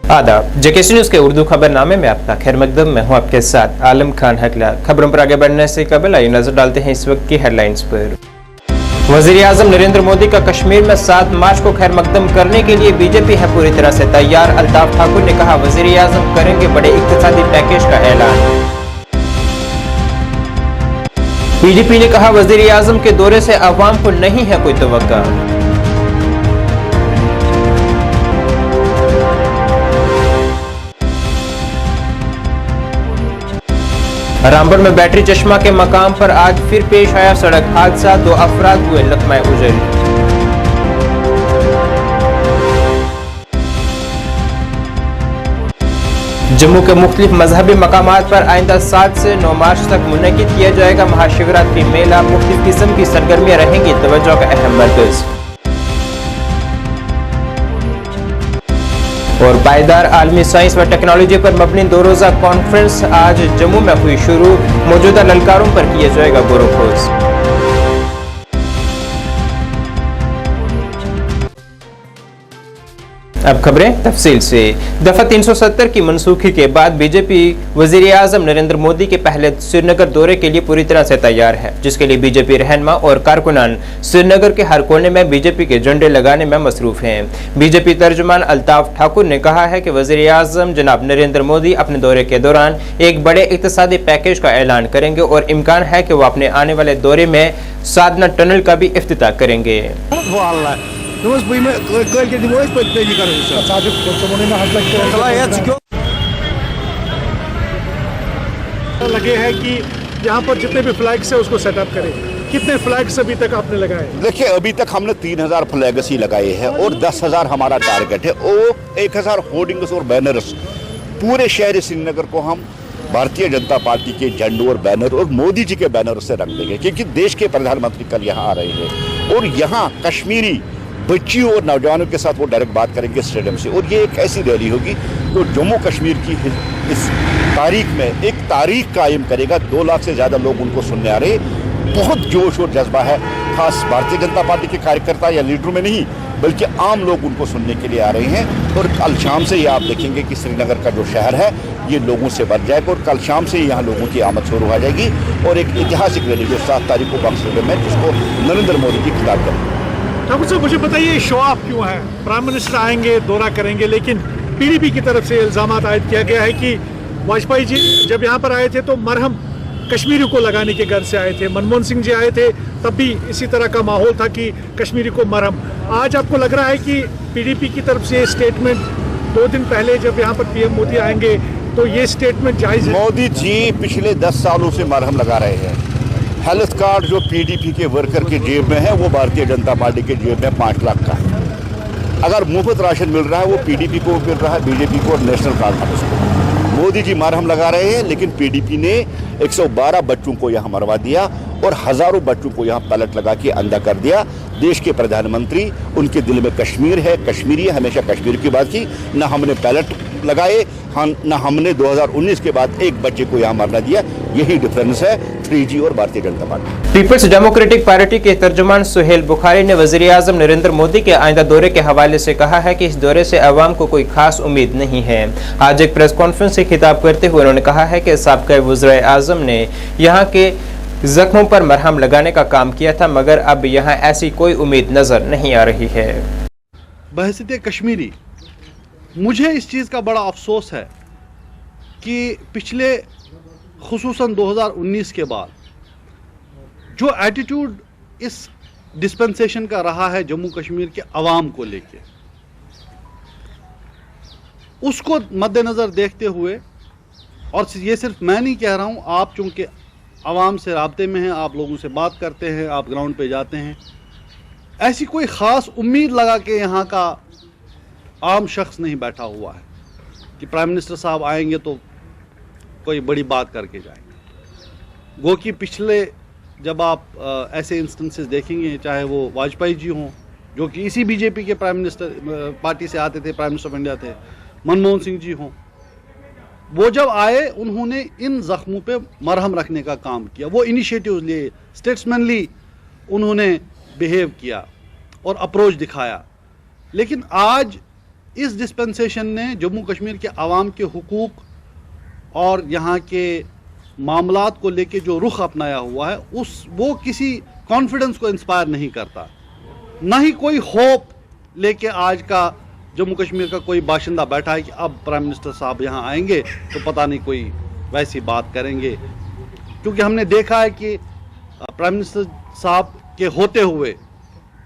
आदाब, JKC news के उर्दू खबरनामे में आपका खैर मकदम। मैं हूं आपके साथ आलम खान हकला। खबरों पर आगे बढ़ने से कबल आइए नजर डालते हैं इस वक्त की हेडलाइंस पर। वजीर-ए-आजम नरेंद्र मोदी का कश्मीर में 7 मार्च को खैर मकदम करने के लिए बीजेपी है पूरी तरह से तैयार। अल्ताफ ठाकुर ने कहा, वजीर-ए-आजम करेंगे बड़े इक्तिसादी पैकेज का ऐलान। पीडीपी ने कहा, वजीर-ए-आजम के दौरे से अवाम को नहीं है कोई तवक्का। रामपुर में बैटरी चश्मा के मकाम पर आज फिर पेश आया सड़क हादसा, 2 अफराद हुए लकमाए उजल। जम्मू के मुख्तलिफ मजहबी मकामात पर आइंदा 7 से 9 मार्च तक मुनक्किद किया जाएगा महाशिवरात्रि मेला। मुख्तलिफ किस्म की सरगर्मियां रहेंगी तवज्जो का अहम मरकज। और पायदार आलमी साइंस व टेक्नोलॉजी पर मबनी 2 रोज़ा कॉन्फ्रेंस आज जम्मू में हुई शुरू। मौजूदा ललकारों पर किया जाएगा गौरखोज। अब खबरें तफसील से। दफा 370 की मनसूखी के बाद बीजेपी वजीर-ए-आजम नरेंद्र मोदी के पहले श्रीनगर दौरे के लिए पूरी तरह से तैयार है, जिसके लिए बीजेपी रहनुमा और कारकुनान श्रीनगर के हर कोने में बीजेपी के झंडे लगाने में मसरूफ हैं। बीजेपी तर्जुमान अल्ताफ ठाकुर ने कहा है कि वजीर-ए-आजम जनाब नरेंद्र मोदी अपने दौरे के दौरान एक बड़े इक्तिसादी पैकेज का ऐलान करेंगे और इम्कान है कि वो अपने आने वाले दौरे में साधना टनल का भी इफ्तिताह करेंगे। लगे हैं कि यहाँ पर जितने भी फ्लैग्स है उसको सेटअप करें। कितने फ्लैग्स अभी तक आपने लगाए? देखिए, अभी तक हमने 3000 फ्लैग्स ही लगाए हैं और 10,000 हमारा टारगेट है और 1000 होर्डिंग्स और बैनर्स पूरे शहर श्रीनगर को हम भारतीय जनता पार्टी के झंडों और बैनर और मोदी जी के बैनर से रख देंगे, क्योंकि देश के प्रधानमंत्री कल यहाँ आ रहे हैं और यहाँ कश्मीरी बच्चियों और नौजवानों के साथ वो डायरेक्ट बात करेंगे स्टेडियम से। और ये एक ऐसी रैली होगी जो जम्मू कश्मीर की इस तारीख में एक तारीख कायम करेगा। 2 लाख से ज़्यादा लोग उनको सुनने आ रहे। बहुत जोश और जज्बा है, खास भारतीय जनता पार्टी के कार्यकर्ता या लीडरों में नहीं, बल्कि आम लोग उनको सुनने के लिए आ रहे हैं। और कल शाम से ही आप देखेंगे कि श्रीनगर का जो शहर है ये लोगों से भर जाएगा और कल शाम से ही यहाँ लोगों की आमद शुरू हो जाएगी और एक ऐतिहासिक रैली जो 7 तारीख को बक्सर में जिसको नरेंद्र मोदी जी खिताब करेंगे। ठाकुर साहब, मुझे बताइए, शो ऑफ क्यों है? प्राइम मिनिस्टर आएंगे, दौरा करेंगे, लेकिन पीडीपी की तरफ से इल्जाम आयद किया गया है कि वाजपेयी जी जब यहाँ पर आए थे तो मरहम कश्मीरी को लगाने के घर से आए थे। मनमोहन सिंह जी आए थे तब भी इसी तरह का माहौल था कि कश्मीरी को मरहम। आज आपको लग रहा है कि पीडीपी की तरफ से स्टेटमेंट 2 दिन पहले जब यहाँ पर पीएम मोदी आएंगे तो ये स्टेटमेंट जायज है? मोदी जी पिछले 10 सालों से मरहम लगा रहे हैं। हेल्थ कार्ड जो पीडीपी के वर्कर के जेब में है वो भारतीय जनता पार्टी के जेब में 5 लाख का है। अगर मुफ्त राशन मिल रहा है वो पीडीपी को मिल रहा है, बीजेपी को और नेशनल कांग्रेस को। मोदी जी मरहम लगा रहे हैं, लेकिन पीडीपी ने 112 बच्चों को यहाँ मरवा दिया और हजारों बच्चों को यहाँ पलट लगा के अंधा कर दिया। देश के प्रधानमंत्री, उनके दिल में कश्मीर है, कश्मीरी है, हमेशा कश्मीर की बात की। न हमने पैलेट लगाए, न हमने 2019 के बाद एक बच्चे को यहाँ मरना दिया। यही डिफरेंस है 3G और Bharatiya Janata party. Peoples democratic party के तर्जुमान सुहेल बुखारी ने वजीर-ए-आजम नरेंद्र मोदी के आइंदा दौरे के हवाले से कहा है कि इस दौरे से अवाम को कोई खास उम्मीद नहीं है। आज एक प्रेस कॉन्फ्रेंस से खिताब करते हुए उन्होंने कहा है कि साबिक़ वज़ीर-ए-आज़म ने यहाँ के जख्मों पर मरहम लगाने का काम किया था, मगर अब यहाँ ऐसी कोई उम्मीद नजर नहीं आ रही है। बहसीत कश्मीरी मुझे इस चीज़ का बड़ा अफसोस है कि पिछले खुसूसन 2019 के बाद जो एटीट्यूड इस डिस्पेंसेशन का रहा है जम्मू कश्मीर के अवाम को लेके, उसको मद्देनज़र देखते हुए, और ये सिर्फ मैं नहीं कह रहा हूँ, आप चूँकि अवाम से राब्ते में हैं, आप लोगों से बात करते हैं, आप ग्राउंड पे जाते हैं, ऐसी कोई ख़ास उम्मीद लगा के यहाँ का आम शख्स नहीं बैठा हुआ है कि प्राइम मिनिस्टर साहब आएंगे तो कोई बड़ी बात करके जाएंगे। गो कि पिछले जब आप ऐसे इंस्टेंसेस देखेंगे, चाहे वो वाजपेयी जी हों जो कि इसी बीजेपी के प्राइम मिनिस्टर पार्टी से आते थे, प्राइम मिनिस्टर ऑफ इंडिया थे, मनमोहन सिंह जी हों, वो जब आए उन्होंने इन जख्मों पे मरहम रखने का काम किया। वो इनिशिएटिव्स लिए, स्टेट्समैनली उन्होंने बिहेव किया और अप्रोच दिखाया। लेकिन आज इस डिस्पेंसेशन ने जम्मू कश्मीर के आवाम के हुकूक और यहाँ के मामलात को लेके जो रुख अपनाया हुआ है वो किसी कॉन्फिडेंस को इंस्पायर नहीं करता, ना ही कोई होप लेके आज का जम्मू कश्मीर का कोई बाशिंदा बैठा है कि अब प्राइम मिनिस्टर साहब यहाँ आएंगे तो पता नहीं कोई वैसी बात करेंगे। क्योंकि हमने देखा है कि प्राइम मिनिस्टर साहब के होते हुए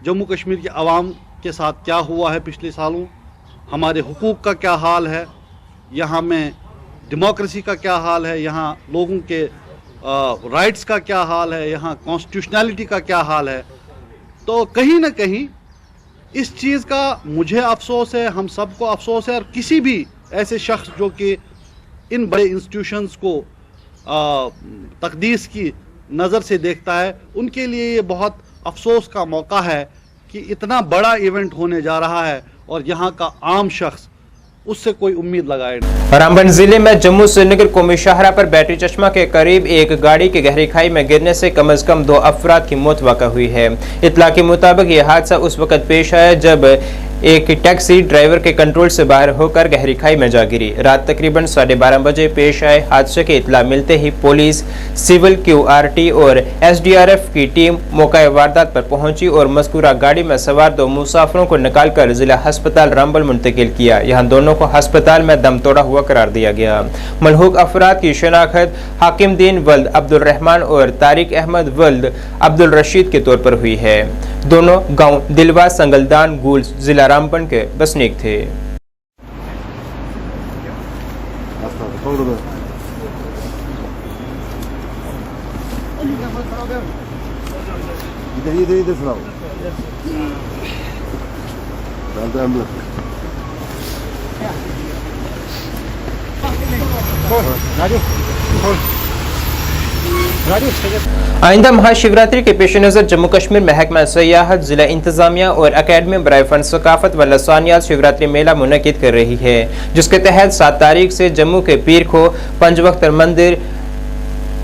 जम्मू कश्मीर के आवाम के साथ क्या हुआ है पिछले सालों, हमारे हुकूक का क्या हाल है, यहाँ में डेमोक्रेसी का क्या हाल है, यहाँ लोगों के राइट्स का क्या हाल है, यहाँ कॉन्स्टिट्यूशनैलिटी का क्या हाल है। तो कहीं ना कहीं इस चीज़ का मुझे अफसोस है, हम सबको अफसोस है, और किसी भी ऐसे शख्स जो कि इन बड़े इंस्टीट्यूशंस को तकदीस की नज़र से देखता है, उनके लिए ये बहुत अफसोस का मौका है कि इतना बड़ा इवेंट होने जा रहा है और यहाँ का आम शख्स उससे कोई उम्मीद लगाए नहीं। रामबन जिले में जम्मू श्रीनगर कौमी शाहरा पर बैटरी चश्मा के करीब एक गाड़ी की गहरी खाई में गिरने से कम से कम 2 अफराद की मौत वाक़ा हुई है। इत्तला के मुताबिक यह हादसा उस वक्त पेश आया जब एक टैक्सी ड्राइवर के कंट्रोल से बाहर होकर गहरी खाई में जा गिरी। रात तकरीबन 12:30 बजे पेश आए हादसे की इत्तला मिलते ही पुलिस, सिविल, QRT और SDRF की टीम मौका वारदात पर पहुंची और मज़कूरा गाड़ी में सवार 2 मुसाफिरों को निकालकर जिला अस्पताल रामबन मुंतकिल किया। यहाँ दोनों को अस्पताल में दम तोड़ा हुआ करार दिया गया। मलहूक अफराद की शनाख्त हाकिमुद्दीन वल्द अब्दुल रहमान और तारिक अहमद वल्द अब्दुल रशीद के तौर पर हुई है। दोनों गांव दिलवा संगलदान गुल जिला रामबन के बसनीक थे। इधर सुनाओ। आइंदा महाशिवरात्रि के पेश नज़र जम्मू कश्मीर महकमा सयाहत, जिला इंतजामिया और अकेडमी बराए फन सकाफत व लसानियात शिवरात्रि मेला मुनक़िद कर रही है, जिसके तहत 7 तारीख से जम्मू के पीर खो, पंचवक्त मंदिर,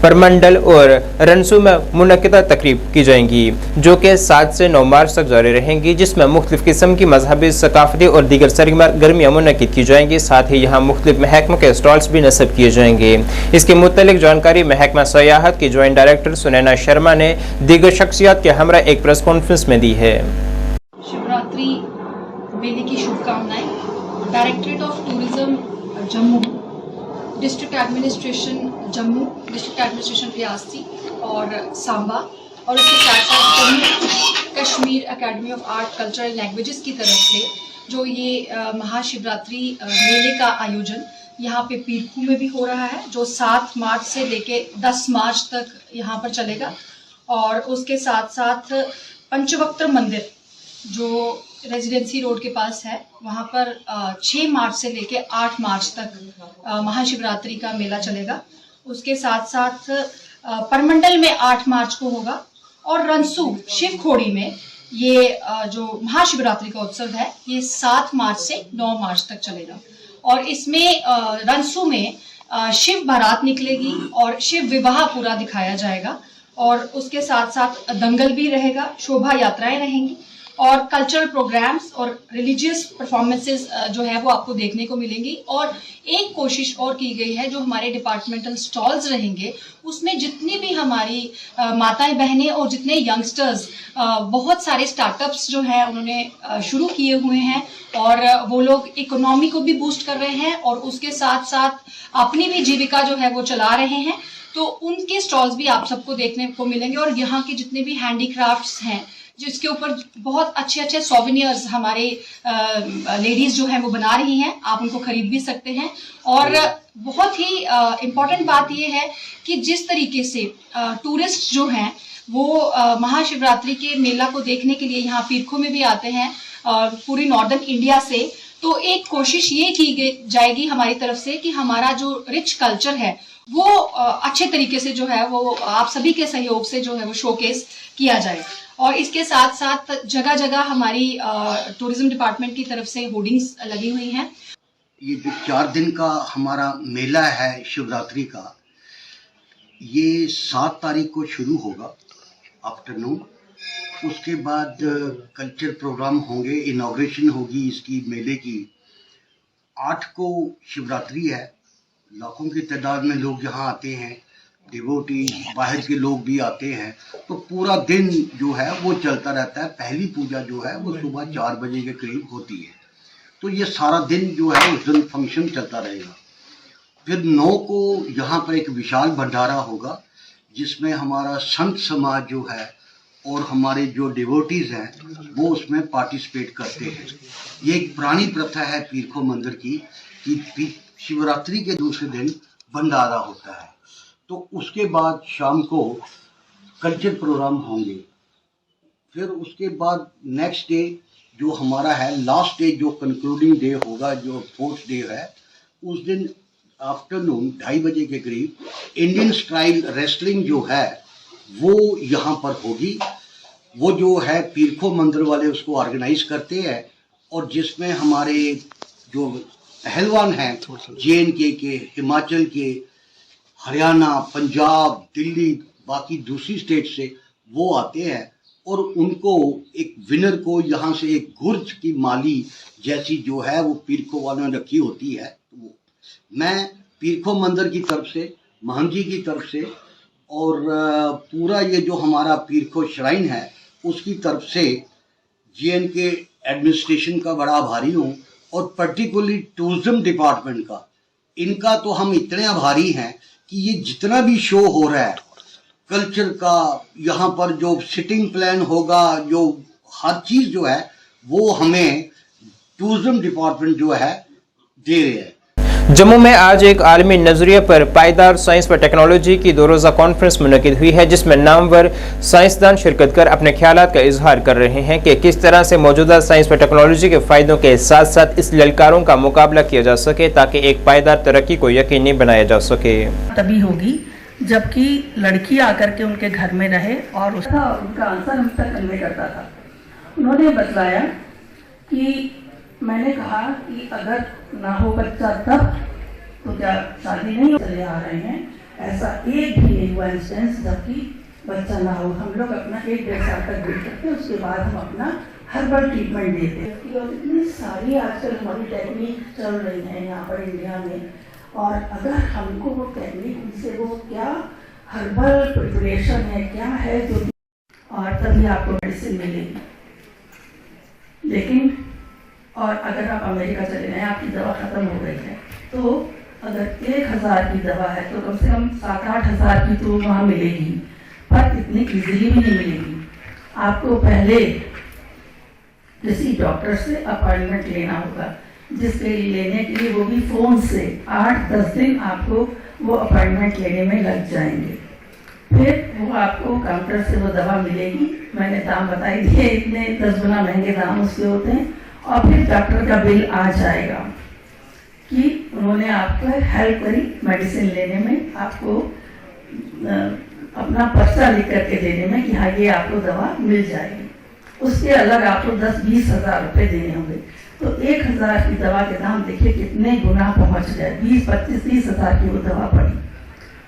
परमंडल और रनसू में मुनक़िदा तकरीब की जाएंगी, जो कि 7 से 9 मार्च तक जारी रहेंगी, जिसमें मुख्तलिफ किस्म की मजहबी, सकाफती और दीगर सरगर्मियाँ मुनक़िद की जाएंगी। साथ ही यहाँ मुख्तलिफ महकमों के स्टॉल्स भी नस्ब किए जाएंगे। इसके मुतल्लिक जानकारी महकमा सयाहत की ज्वाइंट डायरेक्टर सुनैना शर्मा ने दीगर शख्सियात के हमरा एक प्रेस कॉन्फ्रेंस में दी है। शिवरात्रि मेले की शुभकामनाएं। Directorate of tourism Jammu, district administration Jammu, district administration Reasi और सांबा और उसके साथ साथ Jammu Kashmir academy of art, culture and languages की तरफ से जो ये महाशिवरात्रि मेले का आयोजन यहाँ पे पीरखू में भी हो रहा है, जो 7 मार्च से लेके 10 मार्च तक यहाँ पर चलेगा। और उसके साथ साथ पंचवक्त मंदिर जो रेजिडेंसी रोड के पास है, वहाँ पर 6 मार्च से लेके 8 मार्च तक महाशिवरात्रि का मेला चलेगा। उसके साथ साथ परमंडल में 8 मार्च को होगा और रनसू शिव खोड़ी में ये जो महाशिवरात्रि का उत्सव है ये 7 मार्च से 9 मार्च तक चलेगा। और इसमें रनसू में शिव बारात निकलेगी और शिव विवाह पूरा दिखाया जाएगा और उसके साथ साथ दंगल भी रहेगा, शोभा यात्राएं रहेंगी और कल्चरल प्रोग्राम्स और रिलीजियस परफॉर्मेंसेस जो है वो आपको देखने को मिलेंगी। और एक कोशिश और की गई है, जो हमारे डिपार्टमेंटल स्टॉल्स रहेंगे उसमें जितनी भी हमारी माताएं बहनें और जितने यंगस्टर्स, बहुत सारे स्टार्टअप्स जो है उन्होंने शुरू किए हुए हैं और वो लोग इकोनॉमी को भी बूस्ट कर रहे हैं और उसके साथ साथ अपनी भी जीविका जो है वो चला रहे हैं, तो उनके स्टॉल्स भी आप सबको देखने को मिलेंगे। और यहाँ के जितने भी हैंडीक्राफ्ट्स हैं जिसके ऊपर बहुत अच्छे अच्छे सोवेनियर्स हमारे लेडीज जो हैं वो बना रही हैं, आप उनको खरीद भी सकते हैं। और बहुत ही इम्पोर्टेंट बात ये है कि जिस तरीके से टूरिस्ट जो हैं वो महाशिवरात्रि के मेला को देखने के लिए यहाँ पीरखों में भी आते हैं पूरी नॉर्दर्न इंडिया से, तो एक कोशिश ये की जाएगी हमारी तरफ से कि हमारा जो रिच कल्चर है वो अच्छे तरीके से जो है वो आप सभी के सहयोग से जो है वो शोकेस किया जाए। और इसके साथ साथ जगह जगह हमारी टूरिज्म डिपार्टमेंट की तरफ से होर्डिंग्स लगी हुई हैं। ये जो 4 दिन का हमारा मेला है शिवरात्रि का, ये 7 तारीख को शुरू होगा आफ्टरनून। उसके बाद कल्चर प्रोग्राम होंगे, इनॉग्रेशन होगी इसकी मेले की 8 को शिवरात्रि है, लाखों की तादाद में लोग यहाँ आते हैं, डिवोटी बाहर के लोग भी आते हैं, तो पूरा दिन जो है वो चलता रहता है। पहली पूजा जो है वो सुबह 4 बजे के करीब होती है, तो ये सारा दिन जो है उस दिन फंक्शन चलता रहेगा। फिर 9 को यहाँ पर एक विशाल भंडारा होगा जिसमें हमारा संत समाज जो है और हमारे जो डिवोटीज हैं वो उसमें पार्टिसिपेट करते हैं। ये एक पुरानी प्रथा है पीरखो मंदिर की कि शिवरात्रि के दूसरे दिन भंडारा होता है। तो उसके बाद शाम को कल्चर प्रोग्राम होंगे। फिर उसके बाद नेक्स्ट डे जो हमारा है, लास्ट डे जो कंक्लूडिंग डे होगा, जो 4th डे है, उस दिन आफ्टरनून 2:30 बजे के करीब इंडियन स्टाइल रेसलिंग जो है वो यहाँ पर होगी। वो जो है पीरखो मंदिर वाले उसको ऑर्गेनाइज करते हैं, और जिसमें हमारे जो पहलवान हैं JNK के, हिमाचल के, हरियाणा, पंजाब, दिल्ली, बाकी दूसरी स्टेट से वो आते हैं, और उनको एक विनर को यहाँ से एक गुर्ज की माली जैसी जो है वो पीरखो वालों ने रखी होती है। वो मैं पीरखो मंदिर की तरफ से, महंत जी की तरफ से, और पूरा ये जो हमारा पीरखो श्राइन है उसकी तरफ से JNK एडमिनिस्ट्रेशन का बड़ा आभारी हूँ, और पर्टिकुलरली टूरिज्म डिपार्टमेंट का। इनका तो हम इतने आभारी हैं कि ये जितना भी शो हो रहा है कल्चर का, यहाँ पर जो सिटिंग प्लान होगा, जो हर चीज़ जो है वो हमें टूरिज्म डिपार्टमेंट जो है दे रहे हैं। जम्मू में आज एक आलमी नजरिए पर पायदार साइंस व टेक्नोलॉजी की 2 रोज़ा कॉन्फ्रेंस मुनक़िद हुई है, जिसमें नामवर साइंसदान शिरकत कर अपने ख्यालात का इजहार कर रहे हैं कि किस तरह से मौजूदा साइंस व टेक्नोलॉजी के फ़ायदों के साथ साथ इस ललकारों का मुकाबला किया जा सके ताकि एक पायदार तरक्की को यकीनी बनाया जा सके। तभी होगी जबकि लड़की आकर के उनके घर में रहे और उनका आंसर हम तक कन्वे करता था। उन्होंने बतलाया कि मैंने कहा कि अगर ना हो बच्चा तब तो क्या शादी नहीं चले आ रहे हैं, ऐसा एक भी नहीं हुआ इंस्टेंस जबकि बच्चा ना हो। हम लोग अपना 1-1.5 साल तक वेट करते, उसके बाद हम अपना हर्बल ट्रीटमेंट देते। और इतनी सारी आजकल हमारी टेक्निक चल रही है यहाँ पर इंडिया में, और अगर हमको वो टेक्निक उनसे वो क्या हर्बल प्रिपरेशन है क्या है जो, और तभी आपको मेडिसिन मिलेगी। लेकिन और अगर आप अमेरिका चले गए, आपकी दवा ख़त्म हो गई है, तो अगर 1000 की दवा है तो कम से कम 7-8 हज़ार की तो वहाँ मिलेगी, पर इतनी इजीली भी नहीं मिलेगी। आपको पहले किसी डॉक्टर से अपॉइंटमेंट लेना होगा, जिसके लेने के लिए वो भी फ़ोन से 8-10 दिन आपको वो अपॉइंटमेंट लेने में लग जाएंगे। फिर वो आपको काउंटर से वो दवा मिलेगी, मैंने दाम बताई दिए, इतने 10 गुना महंगे दाम उसके होते हैं। और फिर डॉक्टर का बिल आ जाएगा कि उन्होंने आपको हेल्प करी मेडिसिन लेने में, आपको अपना पर्चा लिख करके देने में कि हाँ ये आपको दवा मिल जाएगी। उसके अलग आपको 10-20 हज़ार रुपये देने होंगे। तो 1000 की दवा के दाम देखिए कितने गुना पहुंच गए, 20-25-30 हज़ार की वो दवा पड़ी।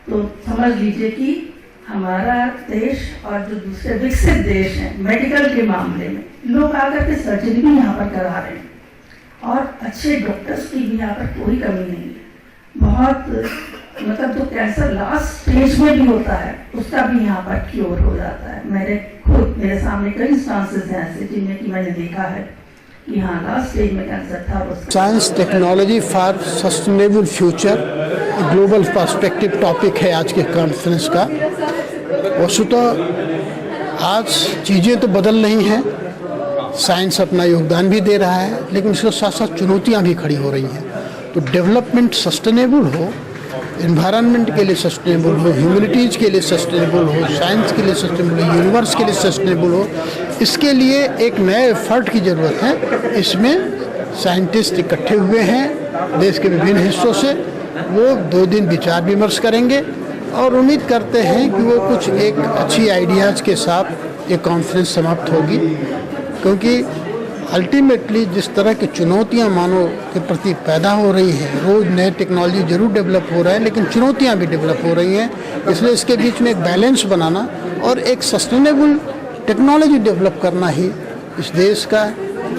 तो समझ लीजिए कि हमारा देश और जो दूसरे विकसित देश हैं मेडिकल के मामले में, लोग आकर के सर्जरी भी यहाँ पर करा रहे हैं, और अच्छे डॉक्टर्स की भी यहाँ पर कोई कमी नहीं है। बहुत मतलब जो कैंसर लास्ट स्टेज में भी होता है उसका भी यहाँ पर क्योर हो जाता है। मेरे सामने कई इंस्टांसेस हैं ऐसे जिनमें कि मैंने देखा है कि हाँ लास्ट स्टेज में कैंसर था। Science technology for sustainable future global perspective topic है आज के कॉन्फ्रेंस का। वस्तुतः आज चीज़ें तो बदल रही हैं, साइंस अपना योगदान भी दे रहा है, लेकिन इसके साथ साथ चुनौतियां भी खड़ी हो रही हैं। तो डेवलपमेंट सस्टेनेबल हो, एनवायरनमेंट के लिए सस्टेनेबल हो, ह्यूमैनिटीज़ के लिए सस्टेनेबल हो, साइंस के लिए सस्टेनेबल हो, यूनिवर्स के लिए सस्टेनेबल हो, इसके लिए एक नए एफर्ट की ज़रूरत है। इसमें साइंटिस्ट इकट्ठे हुए हैं देश के विभिन्न हिस्सों से, वो 2 दिन विचार विमर्श करेंगे और उम्मीद करते हैं कि वो कुछ एक अच्छी आइडियाज़ के साथ ये कॉन्फ्रेंस समाप्त होगी। क्योंकि अल्टीमेटली जिस तरह की चुनौतियां मानव के प्रति पैदा हो रही हैं, रोज़ नए टेक्नोलॉजी जरूर डेवलप हो रहा है, लेकिन चुनौतियां भी डेवलप हो रही हैं। इसलिए इसके बीच में एक बैलेंस बनाना और एक सस्टेनेबल टेक्नोलॉजी डेवलप करना ही इस देश का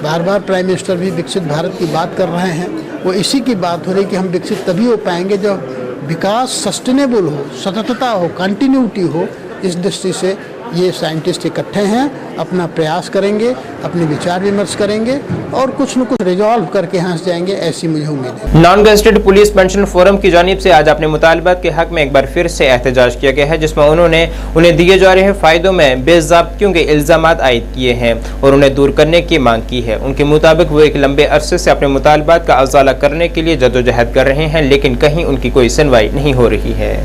बार बार प्राइम मिनिस्टर भी विकसित भारत की बात कर रहे हैं, वो इसी की बात हो रही कि हम विकसित तभी हो पाएंगे जब विकास सस्टेनेबल हो, सततता हो, कंटिन्यूटी हो। इस दृष्टि से ये साइंटिस्ट इकट्ठे हैं, अपना प्रयास करेंगे, अपने विचार विमर्श करेंगे और कुछ न कुछ रिजॉल्व करके हंस जाएंगे, ऐसी मुझे उम्मीद है। Non gazetted police pension forum की जानिब से आज अपने मुतालबात के हक में एक बार फिर से एहतजाज किया गया है, जिसमें उन्होंने उन्हें दिए जा रहे फायदों में बेज़ाब्तियों के इल्जामात आयद किए हैं और उन्हें दूर करने की मांग की है। उनके मुताबिक वो एक लंबे अरसे से अपने मुतालबात का अजाला करने के लिए जदोजहद कर रहे हैं, लेकिन कहीं उनकी कोई सुनवाई नहीं हो रही है।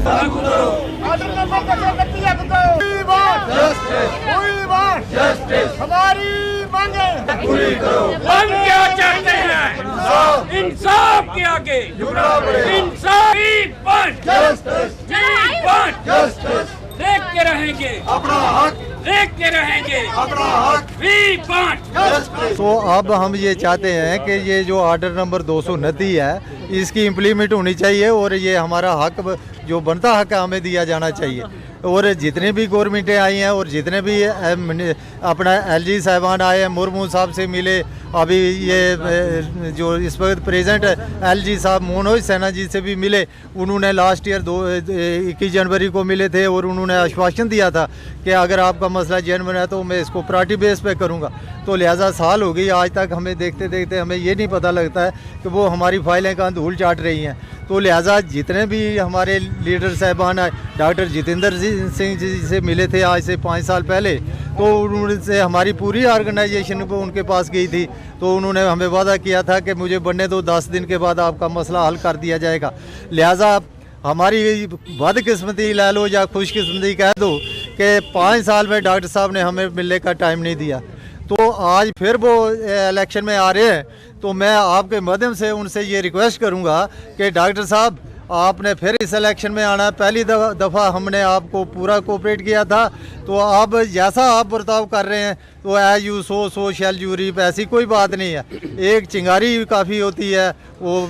हमारी मांगे पूरी करो। हम क्या चाहते हैं? इंसाफ के आगे इंसाफ देखते रहेंगे अपना हक, देखते रहेंगे अपना हक। तो अब हम ये चाहते हैं कि ये जो ऑर्डर नंबर 229 है इसकी इम्प्लीमेंट होनी चाहिए और ये हमारा हक जो बनता हक हमें दिया जाना चाहिए। और जितने भी गवर्नमेंटें आई हैं और जितने भी अपना एलजी साहबान आए हैं, मुर्मू साहब से मिले, अभी ये जो इस वक्त प्रेजेंट एलजी साहब मनोज सिन्हा जी से भी मिले। उन्होंने लास्ट ईयर 21 जनवरी को मिले थे और उन्होंने आश्वासन दिया था कि अगर आपका मसला जेन्युइन है तो मैं इसको प्रायोरिटी बेस पे करूँगा। तो लिहाजा साल हो गई, आज तक हमें देखते देखते हमें ये नहीं पता लगता है कि वो हमारी फाइलें कहाँ धूल चाट रही हैं। तो लिहाजा जितने भी हमारे लीडर साहबान डॉक्टर जितेंद्र सिंह जी से मिले थे आज से 5 साल पहले, तो उनसे हमारी पूरी ऑर्गेनाइजेशन को उनके पास गई थी। तो उन्होंने हमें वादा किया था कि मुझे बनने दो, 10 दिन के बाद आपका मसला हल कर दिया जाएगा। लिहाजा हमारी बदकिस्मती ले लो या खुशकिस्मती कह दो कि 5 साल में डॉक्टर साहब ने हमें मिलने का टाइम नहीं दिया। तो आज फिर वो इलेक्शन में आ रहे हैं, तो मैं आपके माध्यम से उनसे ये रिक्वेस्ट करूंगा कि डॉक्टर साहब आपने फिर इस इलेक्शन में आना है। पहली दफ़ा हमने आपको पूरा कोऑपरेट किया था, तो अब जैसा आप बर्ताव कर रहे हैं तो as you sow shall you reap, ऐसी कोई बात नहीं है। एक चिंगारी काफ़ी होती है वो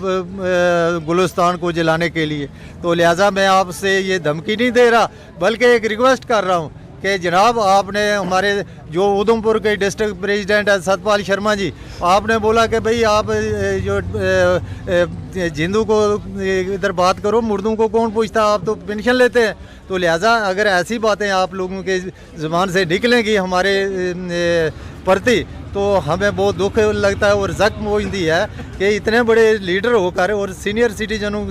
गुलिस्तान को जलाने के लिए। तो लिहाजा मैं आपसे ये धमकी नहीं दे रहा, बल्कि एक रिक्वेस्ट कर रहा हूँ कि जनाब आपने हमारे जो उधमपुर के डिस्ट्रिक्ट प्रेसिडेंट है सतपाल शर्मा जी, आपने बोला कि भाई आप जो जिंदू को इधर बात करो, मुर्दों को कौन पूछता, आप तो पेंशन लेते हैं। तो लिहाजा अगर ऐसी बातें आप लोगों के ज़ुबान से निकलेंगी हमारे प्रति तो हमें बहुत दुख लगता है और ज़ख्म होती है कि इतने बड़े लीडर होकर और सीनियर सिटीजनों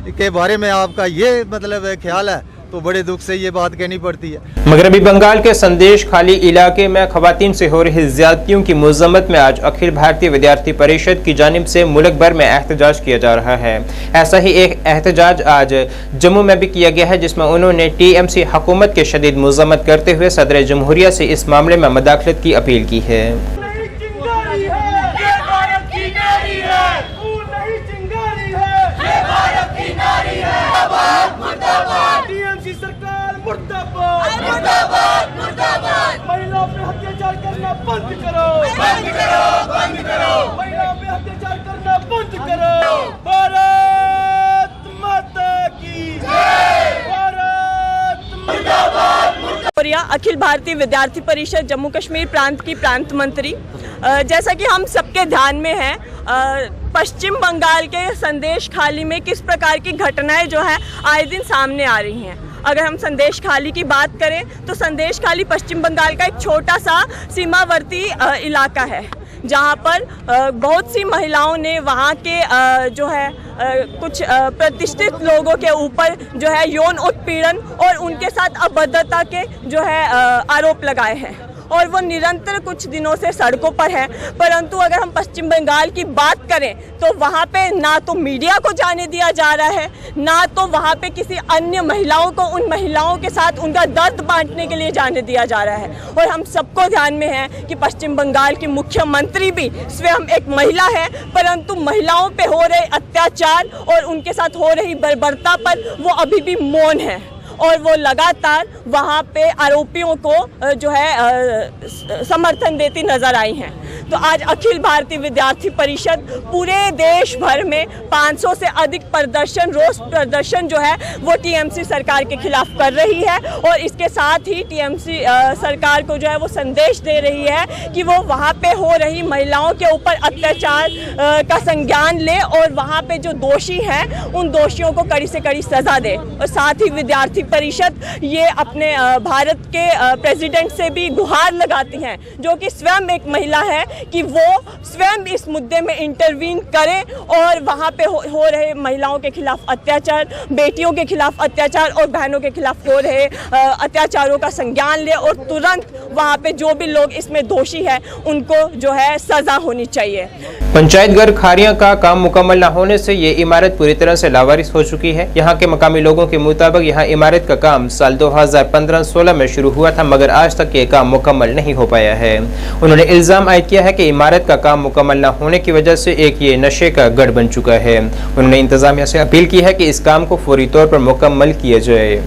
के बारे में आपका ये मतलब ख्याल है, तो बड़े दुख से ये बात कहनी पड़ती है। मगरबी बंगाल के संदेश खाली इलाके में खवातीन से हो रही ज्यादतियों की मजम्मत में आज अखिल भारतीय विद्यार्थी परिषद की जानिब से मुल्क भर में एहतजाज किया जा रहा है। ऐसा ही एक एहतजाज आज जम्मू में भी किया गया है, जिसमें उन्होंने टीएमसी हुकूमत के शदीद मजम्मत करते हुए सदर जमहूरिया से इस मामले में मदाखलत की अपील की है। महिलाओं पे अत्याचार करना बंद करो, बंद करो, बंद करो। महिलाओं पे अत्याचार करना बंद करो। भारत माता की जय, भारत मुर्दाबाद। अखिल भारतीय विद्यार्थी परिषद जम्मू कश्मीर प्रांत की प्रांत मंत्री, जैसा कि हम सबके ध्यान में है, पश्चिम बंगाल के संदेश खाली में किस प्रकार की घटनाएं जो है आए दिन सामने आ रही हैं। अगर हम संदेश खाली की बात करें तो संदेश खाली पश्चिम बंगाल का एक छोटा सा सीमावर्ती इलाका है, जहां पर बहुत सी महिलाओं ने वहां के जो है कुछ प्रतिष्ठित लोगों के ऊपर जो है यौन उत्पीड़न और उनके साथ अभद्रता के जो है आरोप लगाए हैं और वो निरंतर कुछ दिनों से सड़कों पर है। परंतु अगर हम पश्चिम बंगाल की बात करें तो वहाँ पे ना तो मीडिया को जाने दिया जा रहा है, ना तो वहाँ पे किसी अन्य महिलाओं को उन महिलाओं के साथ उनका दर्द बांटने के लिए जाने दिया जा रहा है। और हम सबको ध्यान में है कि पश्चिम बंगाल की मुख्यमंत्री भी स्वयं एक महिला है, परंतु महिलाओं पे हो रहे अत्याचार और उनके साथ हो रही बर्बरता पर वो अभी भी मौन है और वो लगातार वहाँ पे आरोपियों को जो है समर्थन देती नजर आई हैं। तो आज अखिल भारतीय विद्यार्थी परिषद पूरे देश भर में 500 से अधिक प्रदर्शन, रोष प्रदर्शन जो है वो टीएमसी सरकार के खिलाफ कर रही है। और इसके साथ ही टीएमसी सरकार को जो है वो संदेश दे रही है कि वो वहाँ पे हो रही महिलाओं के ऊपर अत्याचार का संज्ञान ले और वहाँ पे जो दोषी हैं उन दोषियों को कड़ी से कड़ी सजा दे। और साथ ही विद्यार्थी परिषद ये अपने भारत के प्रेसिडेंट से भी गुहार लगाती हैं, जो कि स्वयं एक महिला है, कि वो स्वयं इस मुद्दे में इंटरवीन करें और वहाँ पे हो रहे महिलाओं के खिलाफ अत्याचार, बेटियों के खिलाफ अत्याचार और बहनों के खिलाफ हो रहे अत्याचारों का संज्ञान ले और तुरंत वहाँ पे जो भी लोग इसमें दोषी हैं उनको जो है सजा होनी चाहिए। पंचायत घर खारियां का काम मुकम्मल न होने से ये इमारत पूरी तरह से लावारिस हो चुकी है। यहाँ के मकामी लोगों के मुताबिक यहाँ इमारत का काम साल 2015-16 में शुरू हुआ था, मगर आज तक ये काम मुकम्मल नहीं हो पाया है। उन्होंने इल्जाम आयद किया है कि इमारत का काम मुकम्मल न होने की वजह से एक ये नशे का गढ़ बन चुका है। उन्होंने इंतजामिया से अपील की है कि इस काम को फौरी तौर पर मुकम्मल किया जाए।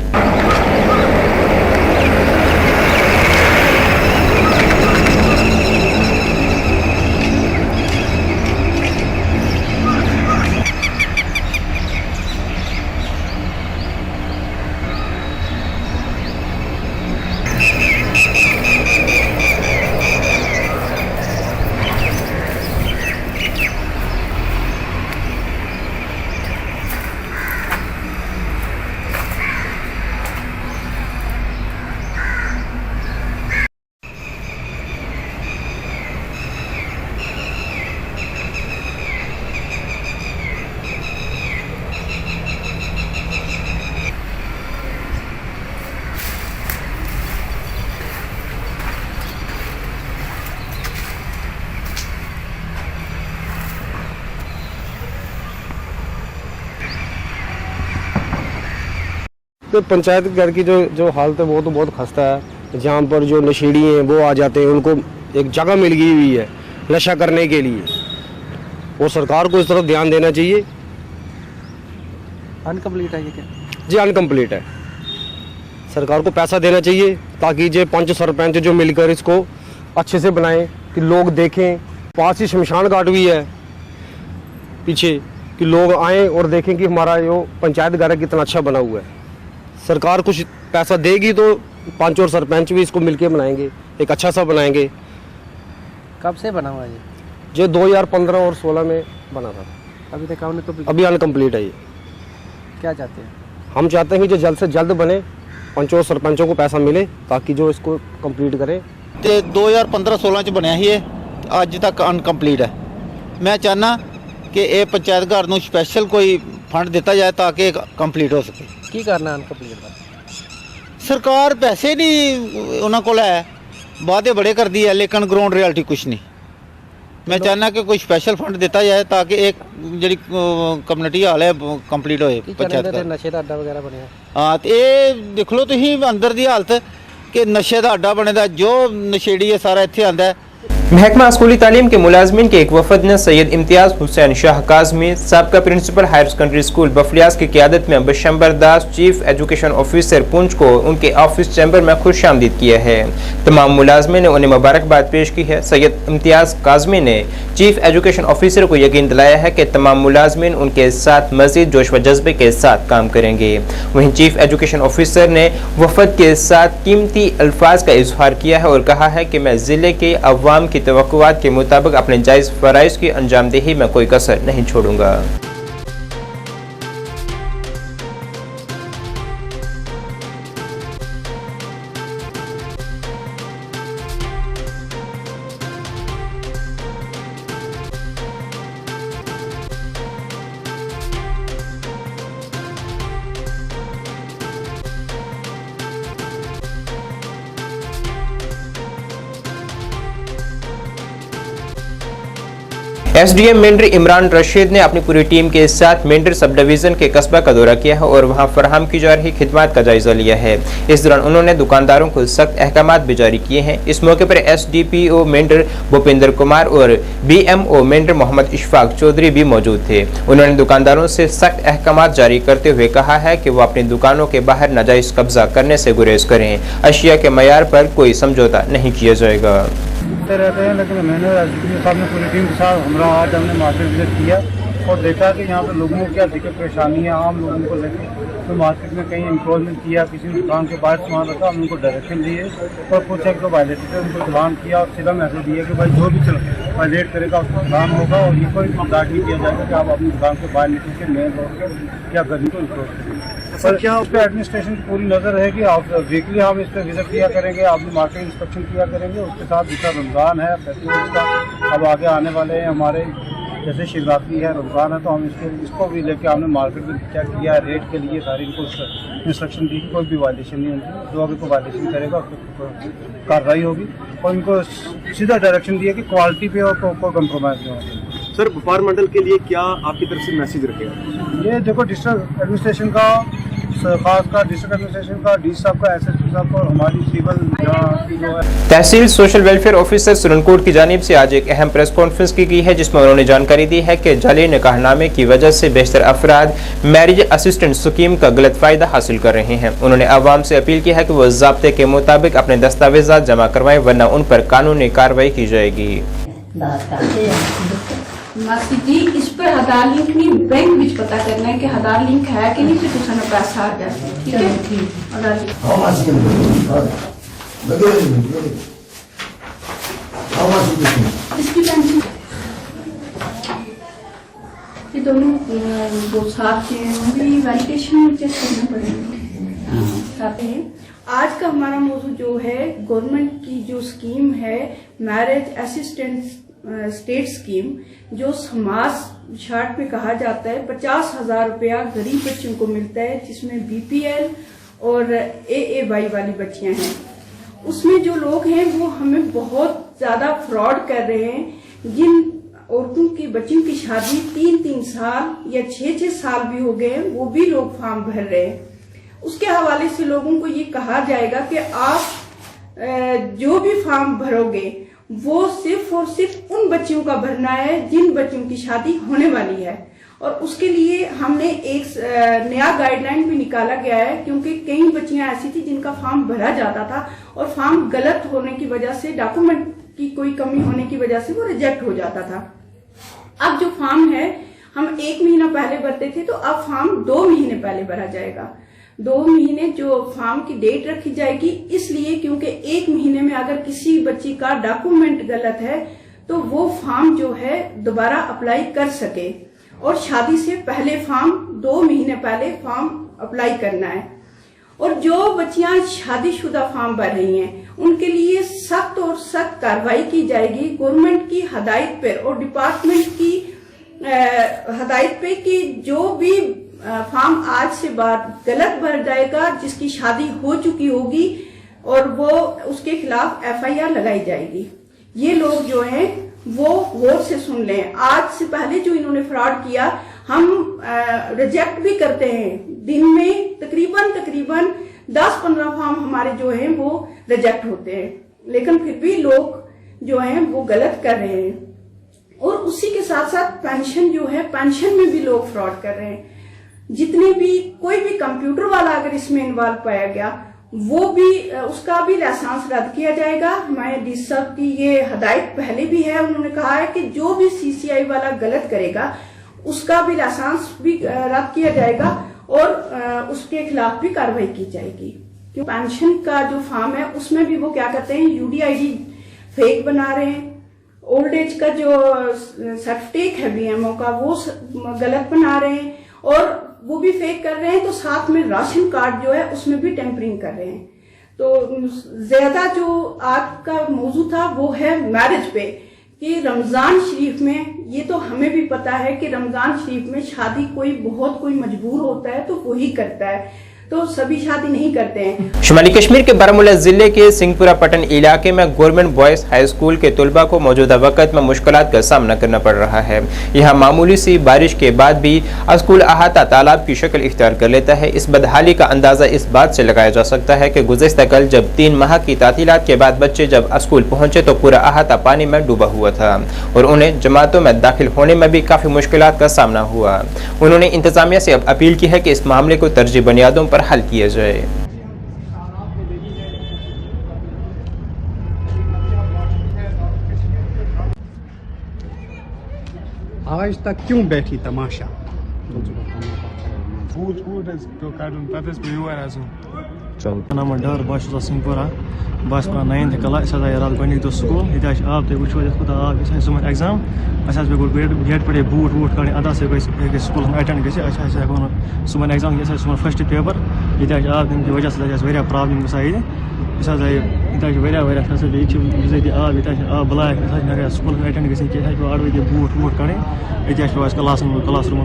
तो पंचायत घर की जो हालत है वो तो बहुत खस्ता है। जहाँ पर जो नशेड़ी हैं वो आ जाते हैं, उनको एक जगह मिल गई हुई है नशा करने के लिए, वो सरकार को इस तरफ ध्यान देना चाहिए। अनकम्प्लीट है ये क्या? जी अनकम्प्लीट है। सरकार को पैसा देना चाहिए ताकि जो पंच सरपंच जो मिलकर इसको अच्छे से बनाएं कि लोग देखें। पास ही शमशान घाट भी है पीछे, कि लोग आएँ और देखें कि हमारा जो पंचायत घर है कितना अच्छा बना हुआ है। सरकार कुछ पैसा देगी तो पंच और सरपंच भी इसको मिलके बनाएंगे, एक अच्छा सा बनाएंगे। कब से बना हुआ है ये? जो 2015 और 16 में बना था। अभी तक अभी अनकम्प्लीट है ये। क्या चाहते हैं? हम चाहते हैं कि जो जल्द से जल्द बने, पंचों और सरपंचों को पैसा मिले ताकि जो इसको कंप्लीट करें। तो 2015-16 च बनया ही है, अज तक अनकम्प्लीट है। मैं चाहना कि ये पंचायत घर नूं स्पैशल कोई फंड दिता जाए ताकि कंप्लीट हो सके। की करना अनकम्प्लीट का? सरकार पैसे नहीं उन्होंने को है, वादे बड़े कर दिए लेकिन ग्राउंड रियलिटी कुछ नहीं। मैं चाहना कि कोई स्पेशल फंड दिता जाए ताकि एक जी कम्युनिटी हाल है कंप्लीट होए। पंचायत नशे का अड्डा वगैरह बने। हाँ तो ये देख लो तुम अंदर की हालत कि नशे का अड्डा बने, जो नशेड़ी है सारा इत्थे आंदा है। महकमा स्कूली तालीम के मुलाजमीन के एक वफद ने सैयद इम्तियाज हुसैन शाह काजमी, साबका प्रिंसिपल हायर सेकेंडरी स्कूल बफलियास की क़यादत में बशंबर दास, चीफ एजुकेशन ऑफिसर पुंछ को उनके ऑफिस चैम्बर में खुशामदीद किया है। तमाम मुलाजमीन ने उन्हें मुबारकबाद पेश की है। सैयद इम्तियाज काजमी ने चीफ एजुकेशन ऑफिसर को यकीन दिलाया है कि तमाम मुलाजमीन उनके साथ मजीद जोश व जज्बे के साथ काम करेंगे। वहीं चीफ एजुकेशन ऑफिसर ने वफद के साथ कीमती अल्फाज का इजहार किया है और कहा है कि मैं ज़िले के अवाम की तवक्कुआत के मुताबिक अपने जायज़ फ़राइज़ की अंजामदेही में कोई कसर नहीं छोड़ूंगा। एसडीएम मेंढर इमरान रशीद ने अपनी पूरी टीम के साथ मेंढर सब डिवीजन के कस्बा का दौरा किया है और वहां फराहम की जा रही खिदमत का जायजा लिया है। इस दौरान उन्होंने दुकानदारों को सख्त अहकामात भी जारी किए हैं। इस मौके पर एसडीपीओ मेंढर भूपेंद्र कुमार और बीएमओ मेंढर मोहम्मद इशफाक चौधरी भी मौजूद थे। उन्होंने दुकानदारों से सख्त अहकामात जारी करते हुए कहा है कि वो अपनी दुकानों के बाहर नाजायज कब्जा करने से गुरेज करें। अशिया के मयार पर कोई समझौता नहीं किया जाएगा। आते रहते हैं, लेकिन मैंने एसडीपीओ साहब ने पूरी टीम के साथ आज हमने मार्केट विजिट किया और देखा कि यहाँ पे लोगों को क्या दिक्कत परेशानी है, आम लोगों को लेकर। तो मार्केट में कहीं इंक्रोचमेंट किया, किसी दुकान के बाहर सामान रखा, हम उनको डायरेक्शन दिए और कुछ एक दो वायलेटर थे उनको चलान किया और सीधा मैसेज दिया कि भाई जो भी वायलेट करेगा उसको चलान होगा और ये कोई बर्दाश्त नहीं किया जाएगा कि आप अपनी दुकान के बाहर निकल के मेन रोड पर क्या गली को इंक्रोच करेंगे। सर क्या उस पर एडमिनिस्ट्रेशन की पूरी नज़र रहेगी। आप वीकली हम इस पर विजिट किया करेंगे, आप भी मार्केट इंस्पेक्शन किया करेंगे। उसके साथ जितना रमज़ान है फेस्टिवल का अब आगे आने वाले हैं हमारे, जैसे शिवरात्रि है, रमज़ान है, तो हम इसको भी लेके हमने मार्केट में क्या किया है रेट के लिए सारी इनको इंस्ट्रक्शन दी कि कोई भी वायलेशन नहीं होगी, जो अगर कोई वायलेशन करेगा उस पर कार्रवाई होगी और इनको सीधा डायरेक्शन दिया कि क्वालिटी पे और कोई कम्प्रोमाइज़ नहीं होगा। सर व्यापार मंडल के लिए क्या आपकी तरफ से मैसेज रखेगा? ये देखो डिस्ट्रिक्ट एडमिनिस्ट्रेशन का, खासकर डिस्ट्रिक्ट एडमिनिस्ट्रेशन का, डी साहब का, एसएसपी साहब का और हमारी सिविल जो है तहसील सोशल वेलफेयर ऑफिसर सुरनकोट की जानिब से आज एक अहम प्रेस कॉन्फ्रेंस की गई है, जिसमें उन्होंने जानकारी दी है कि जाली निकाहनामे की वजह से बेशतर अफराद मैरिज असिस्टेंट स्कीम का गलत फायदा हासिल कर रहे हैं। उन्होंने आवाम से अपील की है कि वो ज़ाब्ते के मुताबिक अपने दस्तावेजात जमा करवाएं, वरना उन पर कानूनी कार्रवाई की जाएगी। मासी जी इस पर आधार लिंक नहीं, बैंक में पता करना है कि आधार लिंक है कि नहीं, फिर कुछ ना पैसा आ जाए। ठीक है, आधार लिंक इसकी पेंशन ये दोनों वो साथ के भी वैलिडेशन चेक करना पड़ेगा। आज का हमारा मौजूद जो है गवर्नमेंट की जो स्कीम है मैरिज असिस्टेंट स्टेट स्कीम, जो समाज शार्ट में कहा जाता है 50,000 रुपया गरीब बच्चों को मिलता है, जिसमें बीपीएल और एएवाई वाली बच्चियां हैं। उसमें जो लोग हैं वो हमें बहुत ज्यादा फ्रॉड कर रहे हैं। जिन औरतों की बच्चियों की शादी 3-3 साल या 6-6 साल भी हो गए, वो भी लोग फॉर्म भर रहे हैं। उसके हवाले से लोगों को ये कहा जाएगा कि आप जो भी फॉर्म भरोगे वो सिर्फ और सिर्फ उन बच्चियों का भरना है जिन बच्चियों की शादी होने वाली है। और उसके लिए हमने एक नया गाइडलाइन भी निकाला गया है, क्योंकि कई बच्चियां ऐसी थी जिनका फॉर्म भरा जाता था और फॉर्म गलत होने की वजह से, डॉक्यूमेंट की कोई कमी होने की वजह से वो रिजेक्ट हो जाता था। अब जो फॉर्म है हम 1 महीना पहले भरते थे, तो अब फॉर्म 2 महीने पहले भरा जाएगा। 2 महीने जो फॉर्म की डेट रखी जाएगी, इसलिए क्योंकि 1 महीने में अगर किसी बच्ची का डॉक्यूमेंट गलत है तो वो फॉर्म जो है दोबारा अप्लाई कर सके। और शादी से पहले फॉर्म 2 महीने पहले फॉर्म अप्लाई करना है। और जो बच्चियां शादीशुदा फॉर्म भर रही हैं उनके लिए सख्त और सख्त कार्रवाई की जाएगी गवर्नमेंट की हदायत पर और डिपार्टमेंट की हदायत पे कि जो भी फॉर्म आज से बाद गलत भर जाएगा, जिसकी शादी हो चुकी होगी, और वो उसके खिलाफ एफआईआर लगाई जाएगी। ये लोग जो हैं वो गौर से सुन लें। आज से पहले जो इन्होंने फ्रॉड किया, हम रिजेक्ट भी करते हैं। दिन में तकरीबन 10-15 फॉर्म हमारे जो हैं वो रिजेक्ट होते हैं, लेकिन फिर भी लोग जो हैं वो गलत कर रहे हैं। और उसी के साथ साथ पेंशन जो है, पेंशन में भी लोग फ्रॉड कर रहे हैं। जितने भी कोई भी कंप्यूटर वाला अगर इसमें इन्वॉल्व पाया गया, वो भी उसका भी लाइसेंस रद्द किया जाएगा। हमारे डी साहब की ये हदायत पहले भी है, उन्होंने कहा है कि जो भी सीसीआई वाला गलत करेगा उसका भी लाइसेंस भी रद्द किया जाएगा और उसके खिलाफ भी कार्रवाई की जाएगी। क्यों पेंशन का जो फॉर्म है उसमें भी वो क्या करते हैं, यूडीआईडी फेक बना रहे हैं। ओल्ड एज का जो सर्टिफिकेट है बीएमओ का वो गलत बना रहे हैं और वो भी फेक कर रहे हैं। तो साथ में राशन कार्ड जो है उसमें भी टेम्परिंग कर रहे हैं। तो ज्यादा जो आज का मौजू था वो है मैरिज पे, कि रमजान शरीफ में, ये तो हमें भी पता है कि रमजान शरीफ में शादी कोई मजबूर होता है तो वही करता है, तो सभी शादी नहीं करते हैं। शुमाली कश्मीर के बारामूला जिले के सिंहपुरा पटन इलाके में गवर्नमेंट बॉयज हाई स्कूल के तलबा को मौजूदा वक्त में मुश्किलात का सामना करना पड़ रहा है। यहाँ मामूली सी बारिश के बाद भी स्कूल अहाता तालाब की शक्ल इख्तियार कर लेता है। इस बदहाली का अंदाजा इस बात से लगाया जा सकता है कि गुज़िश्ता कल जब 3 माह की तातीलात के बाद बच्चे जब स्कूल पहुंचे तो पूरा अहाता पानी में डूबा हुआ था और उन्हें जमातों में दाखिल होने में भी काफी मुश्किलात का सामना हुआ। उन्होंने इंतजामिया से अब अपील की है कि इस मामले को तरजीह बुनियादों पर हल किया जाए। आज तक क्यों बैठी तमाशा? नाम डर बस सिंहपुरा बस पढ़ा 9th क्लास रात गो तो स्कूल ये आब तुम वो खुदा आब सुबह एग्जाम पे गेट पे बूट वूट कड़े अदा से स्कूल अटेंड ग सुबह एग्जाम सुबह फर्स्ट पेपर ये आब तमें वजह से प्रॉब्लम गई ये फैसिलिटी आब ये आब ब्लैक स्कूल अटेंड ग अड़वे बूट वूट कड़े ये क्लास रूम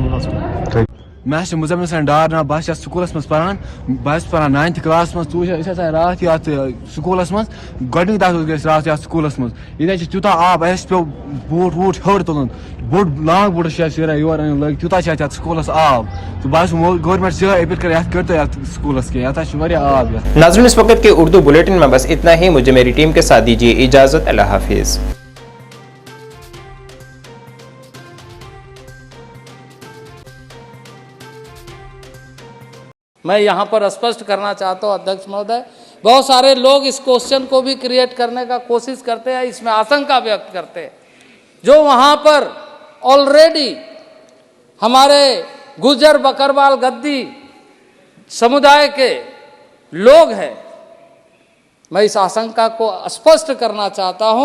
मैं मुजम्मिल हसन डार ना बस स्कूल मज पान बस पान 9th क्लास मज तू रात ये स्कूल मज गई तथ रात ये स्कूल मज ये तूत आब पे बूट वूट हर तुलन बोड़ लांग बूट योर लग तूत स्कूल आब तो बस गवर्नमेंट से अपील कर स्कूल के आब। नाज़रीन इस वक्त के उर्दू बुलेटिन में बस इतना ही। मुझे मेरी टीम के साथ दीजिए इजाजत। अल्लाह हाफिज। मैं यहाँ पर स्पष्ट करना चाहता हूँ अध्यक्ष महोदय, बहुत सारे लोग इस क्वेश्चन को भी क्रिएट करने का कोशिश करते हैं, इसमें आशंका व्यक्त करते हैं। जो वहाँ पर ऑलरेडी हमारे गुर्जर बकरवाल गद्दी समुदाय के लोग हैं, मैं इस आशंका को स्पष्ट करना चाहता हूँ।